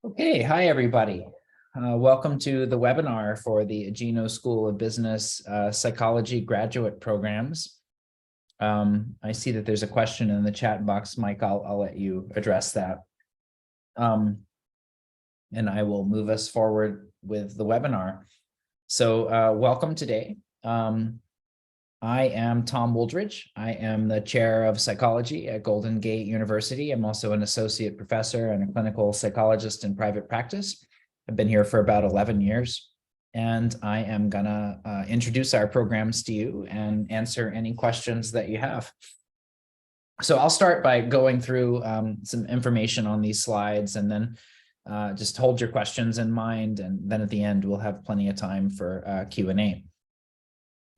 Okay, hi everybody. Welcome to the webinar for the GGU School of Business Psychology graduate programs. I see that there's a question in the chat box. Mike, I'll let you address that. And I will move us forward with the webinar. So welcome today. I am Tom Wooldridge. I am the chair of psychology at Golden Gate University. I'm also an associate professor and a clinical psychologist in private practice. I've been here for about 11 years, and I am gonna introduce our programs to you and answer any questions that you have. So I'll start by going through some information on these slides, and then just hold your questions in mind, and then at the end we'll have plenty of time for Q&A.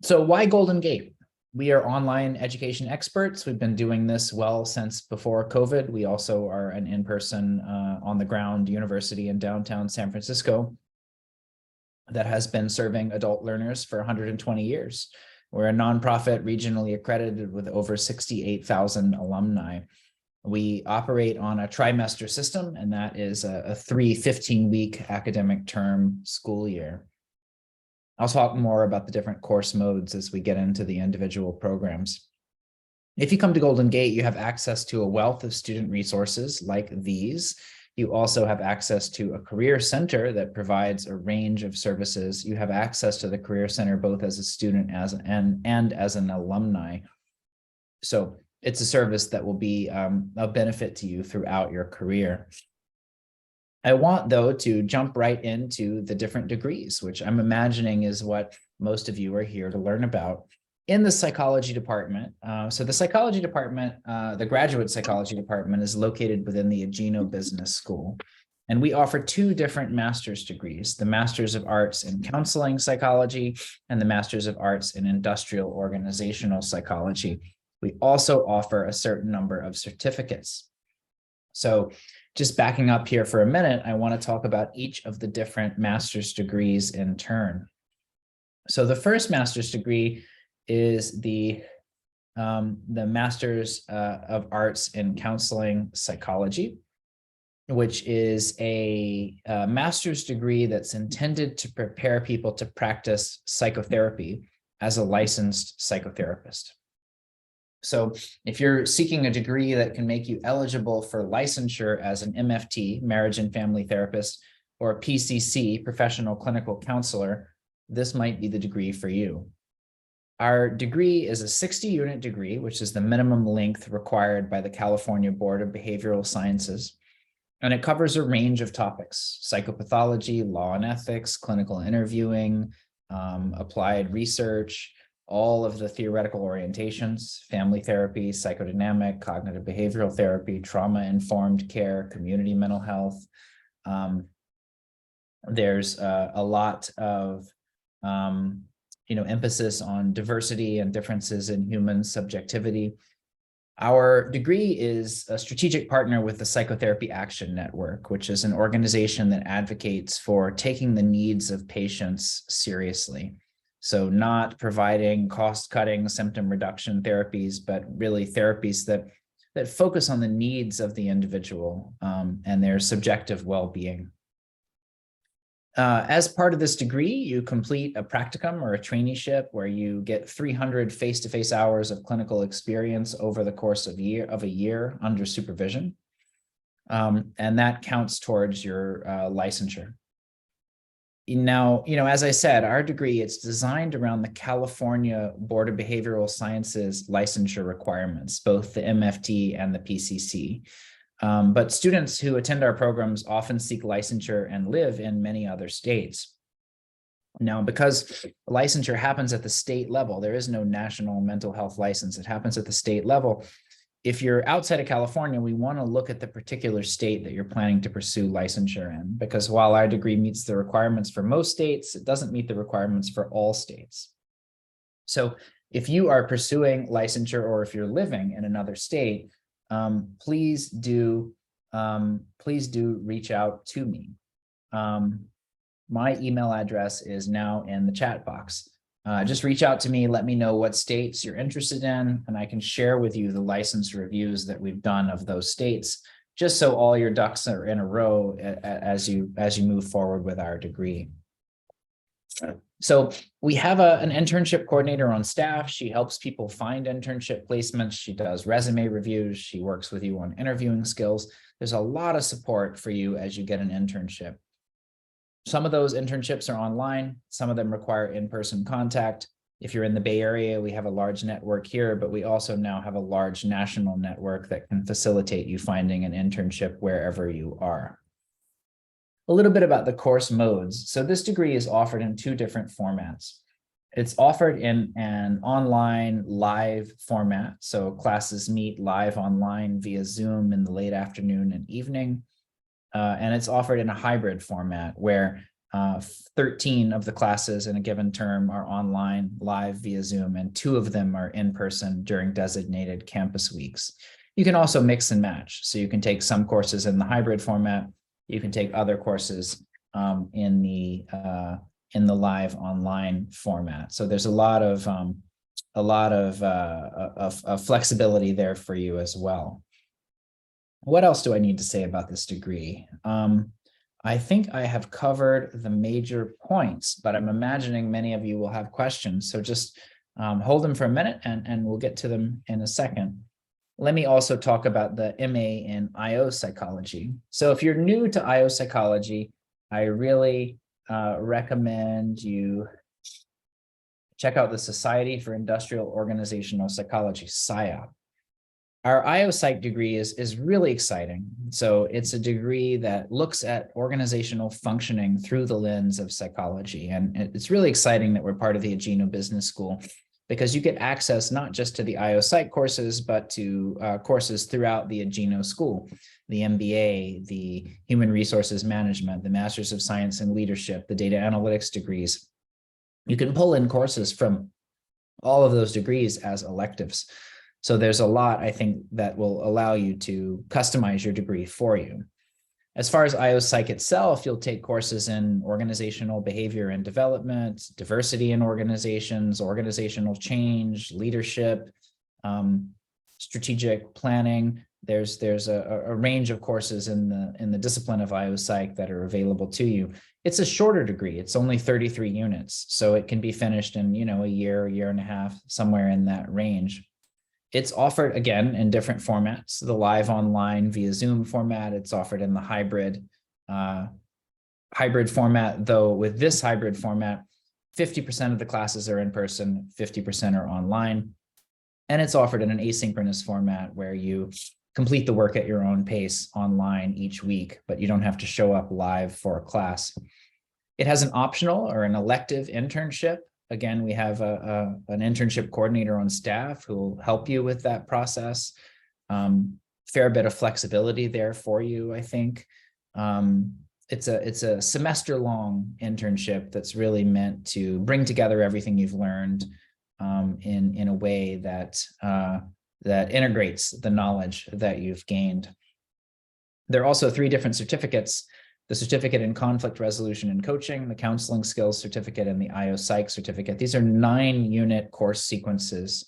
So why Golden Gate? We are online education experts. We've been doing this well since before COVID. We also are an in-person on the ground university in downtown San Francisco that has been serving adult learners for 120 years. We're a nonprofit regionally accredited with over 68,000 alumni. We operate on a trimester system, and that is a 15-week academic term school year. I'll talk more about the different course modes as we get into the individual programs. If you come to Golden Gate, you have access to a wealth of student resources like these. You also have access to a career center that provides a range of services. You have access to the career center both as a student and as an alumni. So it's a service that will be of benefit to you throughout your career. I want, though, to jump right into the different degrees, which I'm imagining is what most of you are here to learn about. In the psychology department, so the psychology department, the graduate psychology department is located within the GGU Business School. And we offer two different master's degrees, the Master's of Arts in Counseling Psychology and the Master's of Arts in Industrial Organizational Psychology. We also offer a certain number of certificates. So just backing up here for a minute, I want to talk about each of the different master's degrees in turn. So the first master's degree is the Master's of Arts in Counseling Psychology, which is a master's degree that's intended to prepare people to practice psychotherapy as a licensed psychotherapist. So if you're seeking a degree that can make you eligible for licensure as an MFT, marriage and family therapist, or a PCC, professional clinical counselor, this might be the degree for you. Our degree is a 60-unit degree, which is the minimum length required by the California Board of Behavioral Sciences. And it covers a range of topics: psychopathology, law and ethics, clinical interviewing, applied research, all of the theoretical orientations, family therapy, psychodynamic, cognitive behavioral therapy, trauma-informed care, community mental health. There's a lot of emphasis on diversity and differences in human subjectivity. Our degree is a strategic partner with the Psychotherapy Action Network, which is an organization that advocates for taking the needs of patients seriously. So not providing cost-cutting symptom reduction therapies, but really therapies that focus on the needs of the individual and their subjective well-being. As part of this degree, you complete a practicum or a traineeship where you get 300 face-to-face hours of clinical experience over the course of a year under supervision. And that counts towards your licensure. Now, as I said, our degree, it's designed around the California Board of Behavioral Sciences licensure requirements, both the MFT and the PCC. But students who attend our programs often seek licensure and live in many other states. Now, because licensure happens at the state level, there is no national mental health license. It happens at the state level. If you're outside of California, we want to look at the particular state that you're planning to pursue licensure in, because while our degree meets the requirements for most states, it doesn't meet the requirements for all states. So if you are pursuing licensure or if you're living in another state, please do reach out to me. My email address is now in the chat box. Just reach out to me, let me know what states you're interested in, and I can share with you the license reviews that we've done of those states just so all your ducks are in a row as you move forward with our degree. So we have an internship coordinator on staff. She helps people find internship placements. She does resume reviews. She works with you on interviewing skills. There's a lot of support for you as you get an internship. Some of those internships are online. Some of them require in-person contact. If you're in the Bay Area, we have a large network here, but we also now have a large national network that can facilitate you finding an internship wherever you are. A little bit about the course modes. So this degree is offered in 2 different formats. It's offered in an online live format. So classes meet live online via Zoom in the late afternoon and evening. And it's offered in a hybrid format where 13 of the classes in a given term are online live via Zoom, and 2 of them are in person during designated campus weeks. You can also mix and match. So you can take some courses in the hybrid format. You can take other courses in the live online format. So there's a lot of flexibility there for you as well. What else do I need to say about this degree? I think I have covered the major points, but I'm imagining many of you will have questions. So just hold them for a minute and we'll get to them in a second. Let me also talk about the MA in IO psychology. So if you're new to IO psychology, I really recommend you check out the Society for Industrial Organizational Psychology, SIOP. Our IO Psych degree is really exciting. So it's a degree that looks at organizational functioning through the lens of psychology. And it's really exciting that we're part of the GGU Business School, because you get access not just to the IO Psych courses, but to courses throughout the GGU school, the MBA, the Human Resources Management, the Masters of Science in Leadership, the Data Analytics degrees. You can pull in courses from all of those degrees as electives. So there's a lot, I think, that will allow you to customize your degree for you. As far as IO Psych itself, you'll take courses in organizational behavior and development, diversity in organizations, organizational change, leadership, strategic planning. There's a range of courses in the discipline of IO Psych that are available to you. It's a shorter degree. It's only 33 units, so it can be finished in a year and a half, somewhere in that range. It's offered, again, in different formats. The live online via Zoom format. It's offered in the hybrid format, though with this hybrid format, 50% of the classes are in person, 50% are online. And it's offered in an asynchronous format where you complete the work at your own pace online each week, but you don't have to show up live for a class. It has an optional or an elective internship. Again, we have an internship coordinator on staff who will help you with that process. Fair bit of flexibility there for you, I think. It's a semester-long internship that's really meant to bring together everything you've learned in a way that integrates the knowledge that you've gained. There are also 3 different certificates: the certificate in conflict resolution and coaching, the counseling skills certificate, and the IO Psych certificate. These are 9-unit course sequences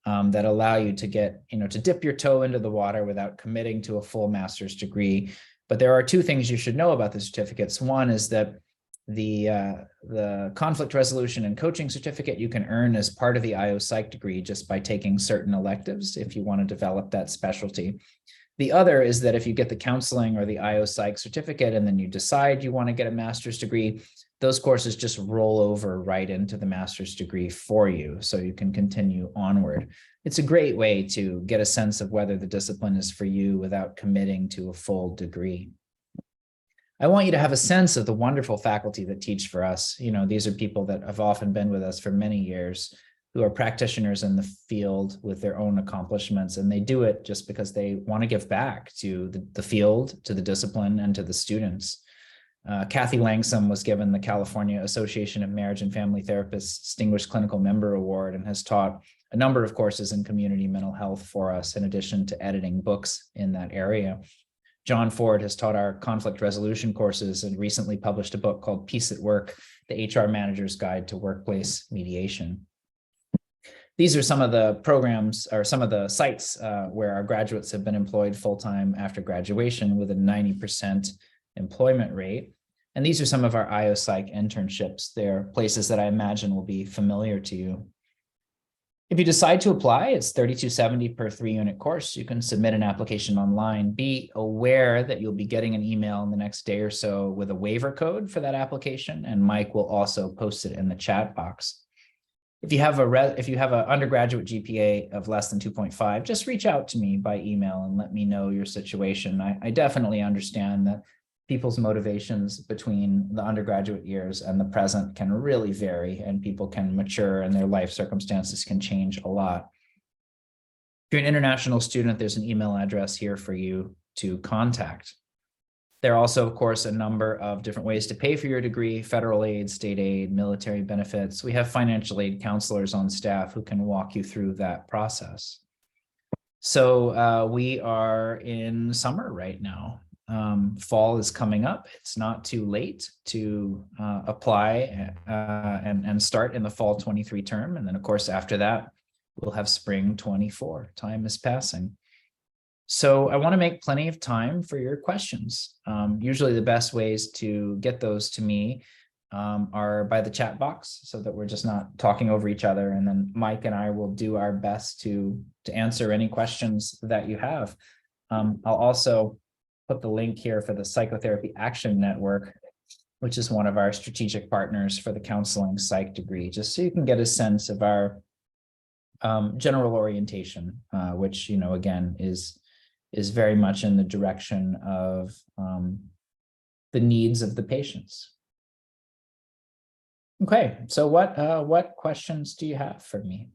that allow you to get, to dip your toe into the water without committing to a full master's degree. But there are 2 things you should know about the certificates. One is that the conflict resolution and coaching certificate you can earn as part of the IO Psych degree just by taking certain electives if you want to develop that specialty. The other is that if you get the counseling or the IO Psych certificate and then you decide you want to get a master's degree, those courses just roll over right into the master's degree for you, so you can continue onward. It's a great way to get a sense of whether the discipline is for you without committing to a full degree. I want you to have a sense of the wonderful faculty that teach for us. These are people that have often been with us for many years, who are practitioners in the field with their own accomplishments, and they do it just because they want to give back to the field, to the discipline, and to the students. Kathy Langsam was given the California Association of Marriage and Family Therapists Distinguished Clinical Member Award and has taught a number of courses in community mental health for us, in addition to editing books in that area. John Ford has taught our conflict resolution courses and recently published a book called Peace at Work, the HR Manager's Guide to Workplace Mediation. these are some of the programs or some of the sites where our graduates have been employed full-time after graduation with a 90% employment rate. And these are some of our IO-Psych internships. They're places that I imagine will be familiar to you. If you decide to apply, it's $32.70 per 3-unit course. You can submit an application online. Be aware that you'll be getting an email in the next day or so with a waiver code for that application, and Mike will also post it in the chat box. If you have an undergraduate GPA of less than 2.5, just reach out to me by email and let me know your situation. I definitely understand that people's motivations between the undergraduate years and the present can really vary, and people can mature and their life circumstances can change a lot. If you're an international student, there's an email address here for you to contact. There are also, of course, a number of different ways to pay for your degree: federal aid, state aid, military benefits. We have financial aid counselors on staff who can walk you through that process. So we are in summer right now. Fall is coming up. It's not too late to apply and start in the fall 23 term. And then, of course, after that, we'll have spring 24. Time is passing. So I want to make plenty of time for your questions. Usually the best ways to get those to me are by the chat box, so that we're just not talking over each other. And then Mike and I will do our best to answer any questions that you have. I'll also put the link here for the Psychotherapy Action Network, which is one of our strategic partners for the counseling psych degree, just so you can get a sense of our general orientation, which, you know, again, is very much in the direction of the needs of the patients. Okay, so what questions do you have for me?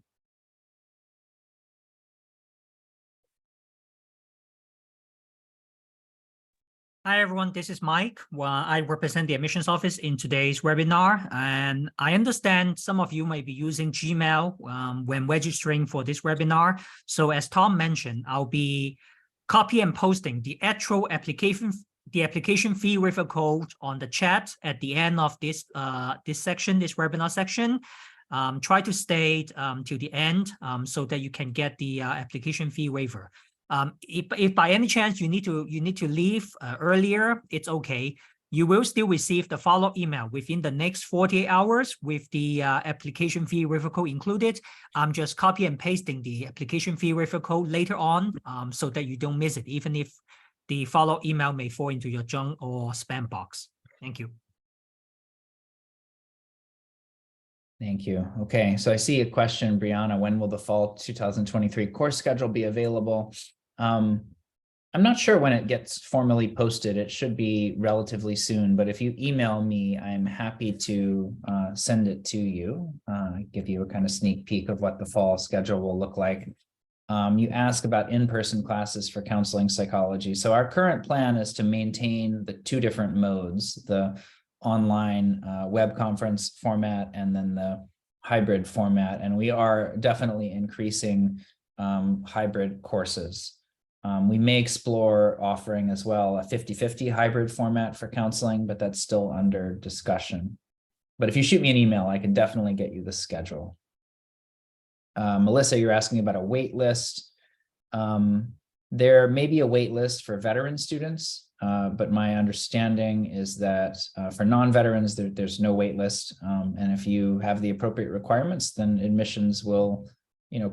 Hi, everyone. This is Mike. Well, I represent the admissions office in today's webinar, and I understand some of you may be using Gmail when registering for this webinar. So as Tom mentioned, I'll be copy and posting the actual application fee waiver code on the chat at the end of this webinar section. Try to stay till the end so that you can get the application fee waiver. If by any chance you need to leave earlier, it's okay. You will still receive the follow-up email within the next 48 hours with the application fee waiver code included. I'm just copy and pasting the application fee waiver code later on so that you don't miss it, even if the follow-up email may fall into your junk or spam box. Thank you. Thank you. Okay, so I see a question, Brianna. When will the fall 2023 course schedule be available? I'm not sure when it gets formally posted. It should be relatively soon, but if you email me, I'm happy to send it to you, give you a kind of sneak peek of what the fall schedule will look like. You ask about in-person classes for counseling psychology. So our current plan is to maintain the two different modes, the online web conference format and then the hybrid format. And we are definitely increasing hybrid courses. We may explore offering as well a 50-50 hybrid format for counseling, but that's still under discussion. But if you shoot me an email, I can definitely get you the schedule. Melissa, you're asking about a wait list. There may be a wait list for veteran students, but my understanding is that for non-veterans, there's no wait list. And if you have the appropriate requirements, then admissions will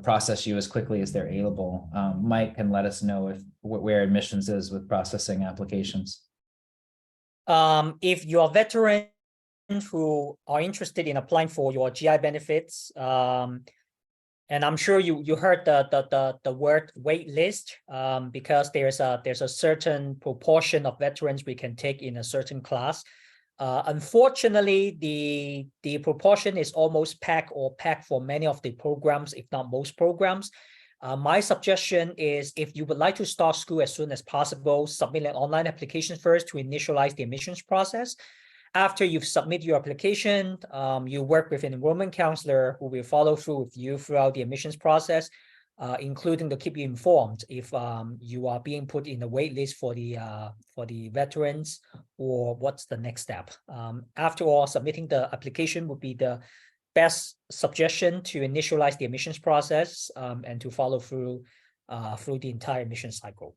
process you as quickly as they're able. Mike can let us know where admissions is with processing applications. If you're a veteran who are interested in applying for your GI benefits, and I'm sure you heard the word wait list, because there's a certain proportion of veterans we can take in a certain class. Unfortunately, the proportion is almost packed for many of the programs, if not most programs. My suggestion is, if you would like to start school as soon as possible, submit an online application first to initialize the admissions process. After you've submitted your application, you work with an enrollment counselor who will follow through with you throughout the admissions process, including to keep you informed if you are being put in the wait list for the veterans, or what's the next step. After all, submitting the application would be the best suggestion to initialize the admissions process and to follow through the entire admission cycle.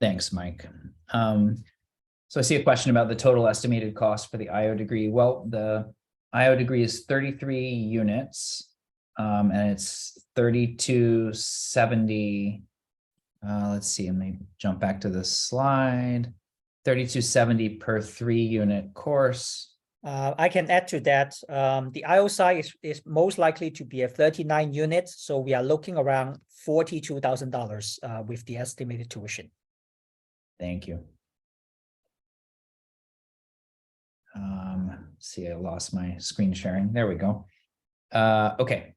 Thanks, Mike. So I see a question about the total estimated cost for the IO degree. Well, the IO degree is 33 units, and it's 3270. Let's see, let me jump back to the slide. 3270 per 3-unit course. I can add to that. The IO site is most likely to be a 39 units, so we are looking around $42,000 with the estimated tuition. Thank you. See, I lost my screen sharing. There we go. Okay.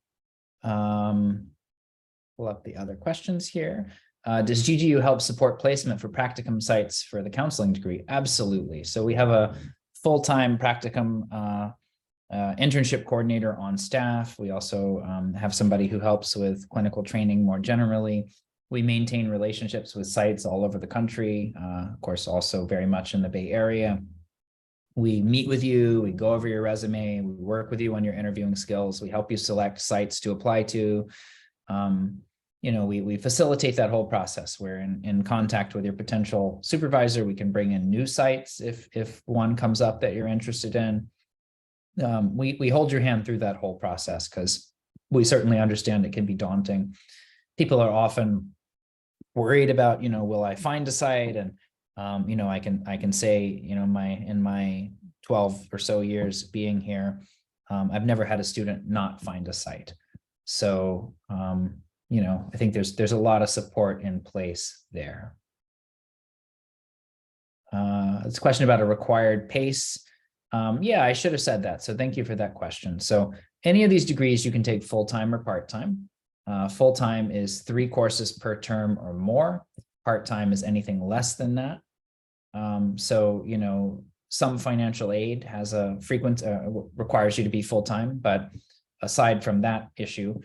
Pull up the other questions here. Does GGU help support placement for practicum sites for the counseling degree? Absolutely. So we have a full-time practicum internship coordinator on staff. We also have somebody who helps with clinical training more generally. We maintain relationships with sites all over the country, of course, also very much in the Bay Area. We meet with you, we go over your resume, we work with you on your interviewing skills, we help you select sites to apply to. You know, we facilitate that whole process. We're in contact with your potential supervisor. We can bring in new sites if one comes up that you're interested in. We hold your hand through that whole process because we certainly understand it can be daunting. People are often worried about, you know, will I find a site? And you know, I can say, you know, in my 12 or so years being here, I've never had a student not find a site. So, you know, I think there's a lot of support in place there. It's a question about a required pace. Yeah, I should have said that. So thank you for that question. So any of these degrees you can take full-time or part-time. Full-time is 3 courses per term or more. Part-time is anything less than that. So, you know, some financial aid has a frequent, requires you to be full-time, but aside from that issue,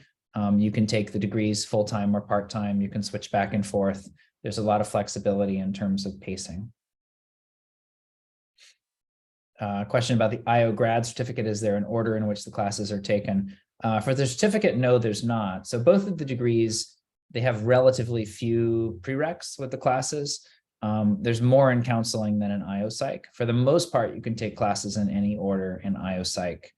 you can take the degrees full-time or part-time. You can switch back and forth. There's a lot of flexibility in terms of pacing. Question about the IO grad certificate. Is there an order in which the classes are taken? For the certificate, no, there's not. So both of the degrees, they have relatively few prereqs with the classes. There's more in counseling than in IO Psych. For the most part, you can take classes in any order in IO Psych.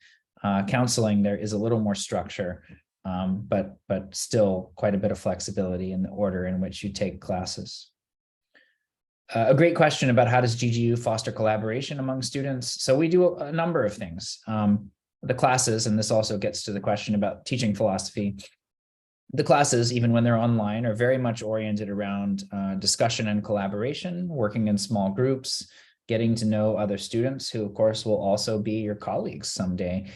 Counseling, there is a little more structure, but still quite a bit of flexibility in the order in which you take classes. A great question about how does GGU foster collaboration among students? So we do a number of things. The classes, and this also gets to the question about teaching philosophy. The classes, even when they're online, are very much oriented around discussion and collaboration, working in small groups, getting to know other students who, of course, will also be your colleagues someday.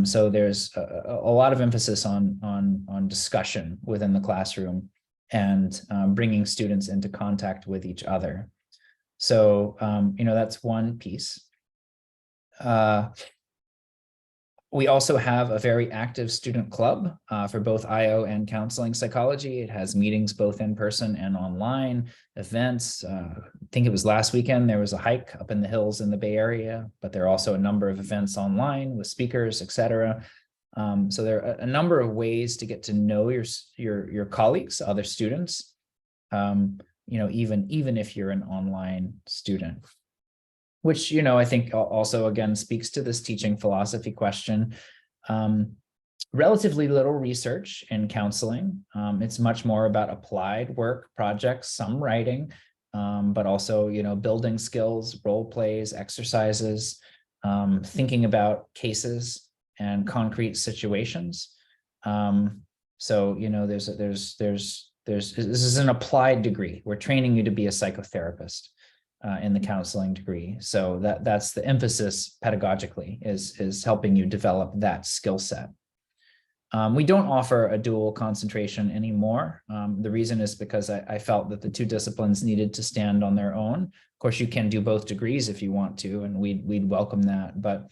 So there's a lot of emphasis on discussion within the classroom and bringing students into contact with each other. So, you know, that's one piece. We also have a very active student club for both IO and counseling psychology. It has meetings both in person and online, events. I think it was last weekend, there was a hike up in the hills in the Bay Area, but there are also a number of events online with speakers, etc. So there are a number of ways to get to know your colleagues, other students, you know, even if you're an online student. Which, you know, I think also, again, speaks to this teaching philosophy question. Relatively little research in counseling. It's much more about applied work, projects, some writing, but also, you know, building skills, role plays, exercises, thinking about cases and concrete situations. So, you know, this is an applied degree. We're training you to be a psychotherapist. In the counseling degree. So that's the emphasis pedagogically is helping you develop that skill set. We don't offer a dual concentration anymore. The reason is because I felt that the 2 disciplines needed to stand on their own. Of course, you can do both degrees if you want to, and we'd welcome that, but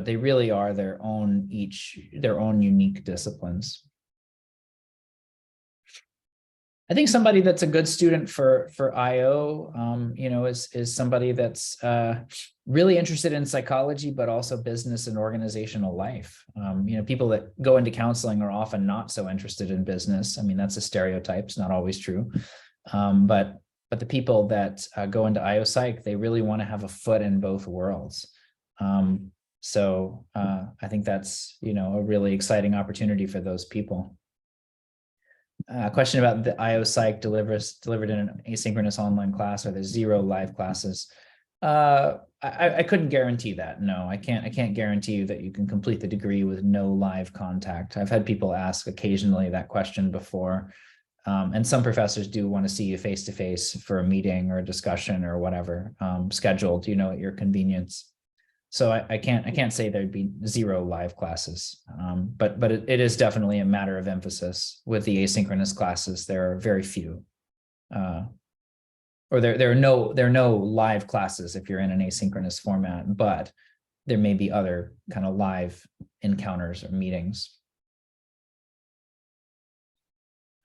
they really are their own unique disciplines. I think somebody that's a good student for IO, you know, is somebody that's really interested in psychology, but also business and organizational life. People that go into counseling are often not so interested in business. I mean, that's a stereotype. It's not always true. But the people that go into IO Psych, they really want to have a foot in both worlds. So I think that's, a really exciting opportunity for those people. Question about the IO Psych delivered in an asynchronous online class. Are there 0 live classes? I couldn't guarantee that. No, I can't guarantee you that you can complete the degree with no live contact. I've had people ask occasionally that question before. And some professors do want to see you face to face for a meeting or a discussion or whatever, scheduled, at your convenience. So I can't say there'd be 0 live classes, but it is definitely a matter of emphasis with the asynchronous classes. There are very few, or there are no live classes if you're in an asynchronous format, but there may be other kind of live encounters or meetings.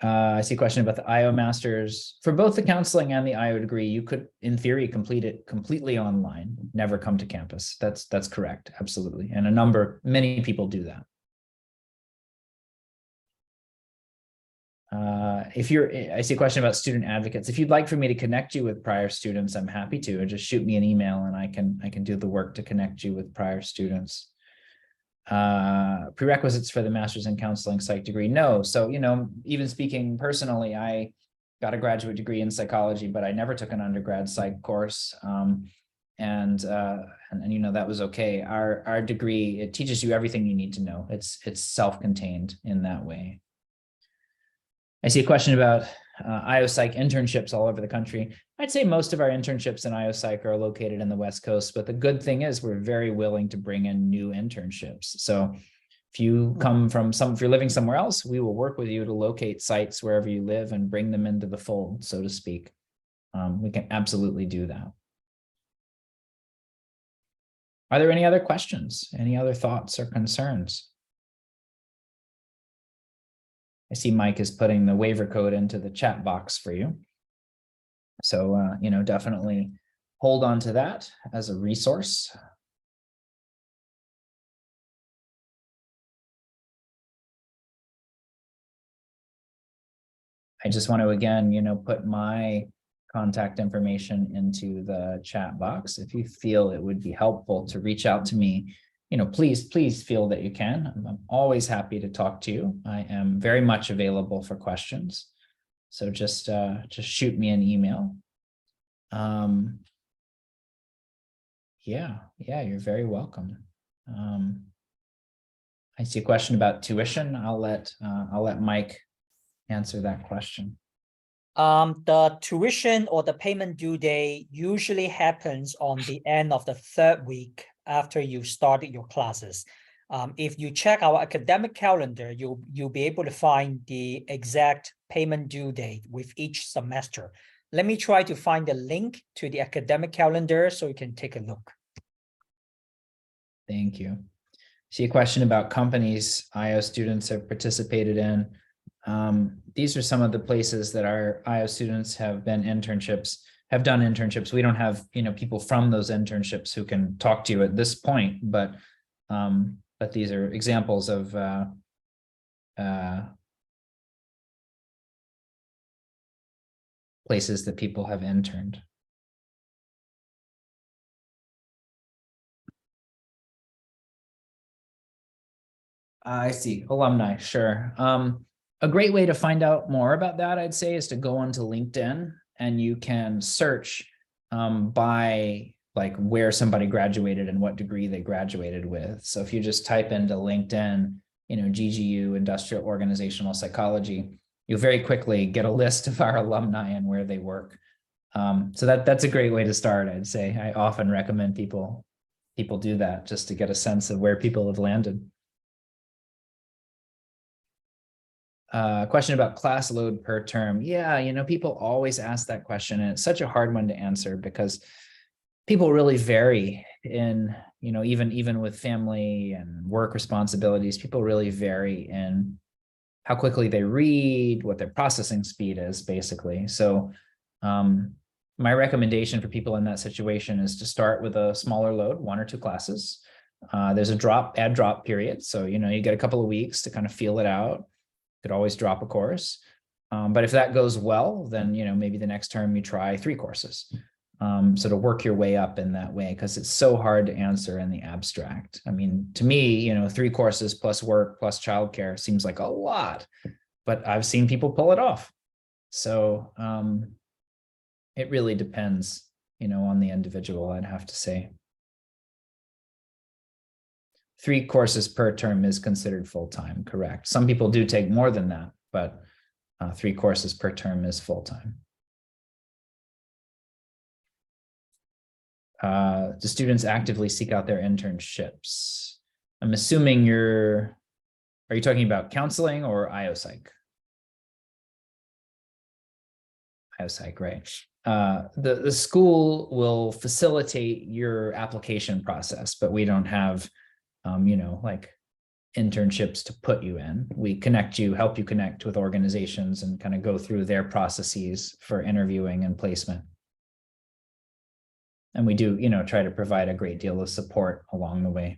I see a question about the IO Masters. For both the counseling and the IO degree, you could, in theory, complete it completely online, never come to campus. That's correct, absolutely. And many people do that. I see a question about student advocates. If you'd like for me to connect you with prior students, I'm happy to. Or just shoot me an email and I can do the work to connect you with prior students. Prerequisites for the master's in counseling psych degree. No. So, even speaking personally, I got a graduate degree in psychology, but I never took an undergrad psych course. And that was okay. Our degree, it teaches you everything you need to know. It's self-contained in that way. I see a question about IO Psych internships all over the country. I'd say most of our internships in IO Psych are located in the West Coast, but the good thing is we're very willing to bring in new internships. So if you if you're living somewhere else, we will work with you to locate sites wherever you live and bring them into the fold, so to speak. We can absolutely do that. Are there any other questions? Any other thoughts or concerns? I see Mike is putting the waiver code into the chat box for you. So, definitely hold on to that as a resource. I just want to, again, put my contact information into the chat box. If you feel it would be helpful to reach out to me, please feel that you can. I'm always happy to talk to you. I am very much available for questions. So just shoot me an email. Yeah, you're very welcome. I see a question about tuition. I'll let Mike answer that question. The tuition or the payment due date usually happens on the end of the 3rd week after you started your classes. If you check our academic calendar, you'll be able to find the exact payment due date with each semester. Let me try to find the link to the academic calendar so you can take a look. Thank you. See a question about companies IO students have participated in. These are some of the places that our IO students have done internships. We don't have, people from those internships who can talk to you at this point, but these are examples of places that people have interned. I see, alumni, sure. A great way to find out more about that, I'd say, is to go onto LinkedIn and you can search by where somebody graduated and what degree they graduated with. So if you just type into LinkedIn, GGU, Industrial Organizational Psychology, you'll very quickly get a list of our alumni and where they work. So that's a great way to start, I'd say. I often recommend people do that just to get a sense of where people have landed. Question about class load per term. Yeah, people always ask that question, and it's such a hard one to answer because people really vary in, even with family and work responsibilities, people really vary in how quickly they read, what their processing speed is, basically. So my recommendation for people in that situation is to start with a smaller load, 1 or 2 classes. There's a add drop period. So, you get a couple of weeks to kind of feel it out. Could always drop a course. But if that goes well, then, maybe the next term you try 3 courses. So to work your way up in that way, because it's so hard to answer in the abstract. I mean, to me, 3 courses plus work plus childcare seems like a lot, but I've seen people pull it off. So it really depends, on the individual, I'd have to say. 3 courses per term is considered full-time, correct? Some people do take more than that, but 3 courses per term is full-time. Do students actively seek out their internships? I'm assuming are you talking about counseling or IOPsych? IOPsych, right. The school will facilitate your application process, but we don't have, like internships to put you in. We help you connect with organizations and kind of go through their processes for interviewing and placement. And we do, try to provide a great deal of support along the way.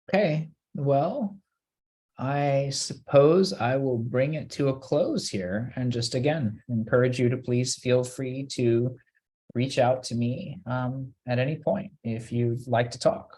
Okay, well, I suppose I will bring it to a close here and just again encourage you to please feel free to reach out to me at any point if you'd like to talk.